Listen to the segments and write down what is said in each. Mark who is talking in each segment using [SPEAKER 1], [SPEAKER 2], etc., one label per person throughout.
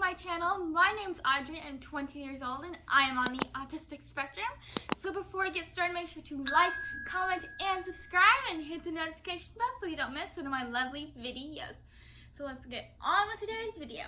[SPEAKER 1] my channel. My name's Audrey, I'm 20 years old and I am on the autistic spectrum. So before I get started, make sure to like, comment, and subscribe and hit the notification bell so you don't miss one of my lovely videos. So let's get on with today's video.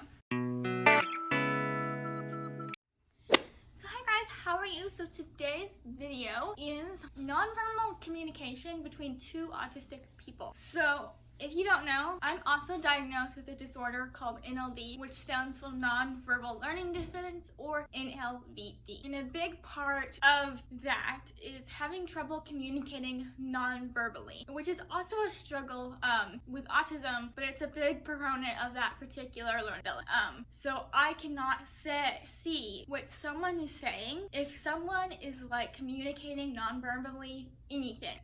[SPEAKER 1] So hi guys, how are you? So today's video is nonverbal communication between two autistic people. So if you don't know, I'm also diagnosed with a disorder called NLVD, which stands for Nonverbal Learning Difference, or NLVD. And a big part of that is having trouble communicating non-verbally, which is also a struggle with autism, but it's a big proponent of that particular learning ability. So I cannot see what someone is saying if someone is like communicating non-verbally anything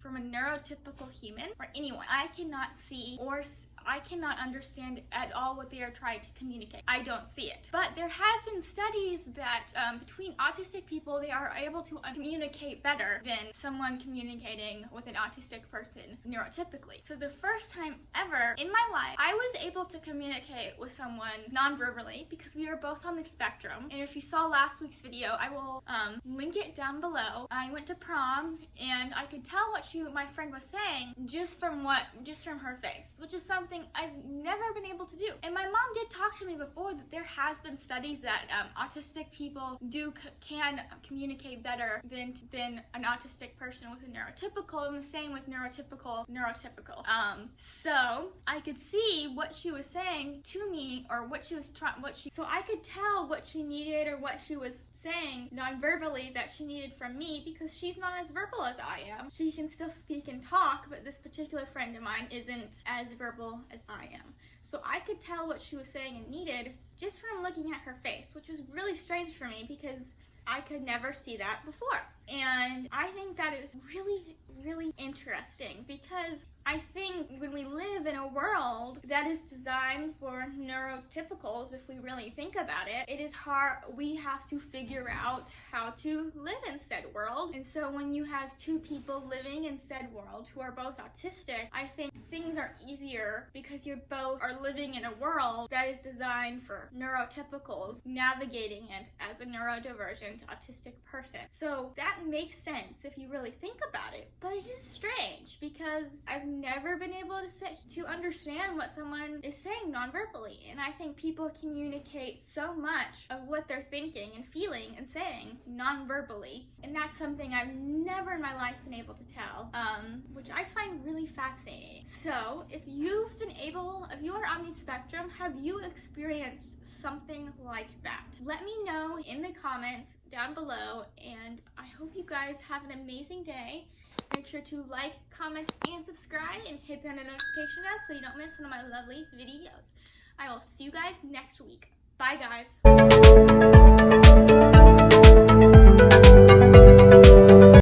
[SPEAKER 1] from a neurotypical human or anyone. I cannot see or I cannot understand at all what they are trying to communicate. I don't see it. But there has been studies that between autistic people, they are able to communicate better than someone communicating with an autistic person neurotypically. So the first time ever in my life, I was able to communicate with someone non-verbally because we were both on the spectrum. And if you saw last week's video, I will link it down below. I went to prom and I could tell what my friend was saying just from her face, which is something I've never been able to do. And my mom did talk to me before that there has been studies that autistic people can communicate better than an autistic person with a neurotypical, and the same with neurotypical. So I could see what she was saying to me, or so I could tell what she needed or what she was saying non-verbally that she needed from me, because she's not as verbal as I am. She can still speak and talk, but this particular friend of mine isn't as verbal as I am. So I could tell what she was saying and needed just from looking at her face, which was really strange for me because I could never see that before. And I think that is really, really interesting, because I think when we live in a world that is designed for neurotypicals, if we really think about it, it is hard. We have to figure out how to live in said world. And so when you have two people living in said world who are both autistic, I think things are easier because you both are living in a world that is designed for neurotypicals, navigating it as a neurodivergent autistic person. So that makes sense if you really think about it, but it is strange because I've never been able to understand what someone is saying non-verbally, and I think people communicate so much of what they're thinking and feeling and saying non-verbally, and that's something I've never in my life been able to tell, which I find really fascinating. So if you are on the spectrum, have you experienced something like that? Let me know in the comments down below, and I hope you guys have an amazing day. Make sure to like, comment, and subscribe, and hit the notification bell so you don't miss one of my lovely videos. I will see you guys next week. Bye, guys.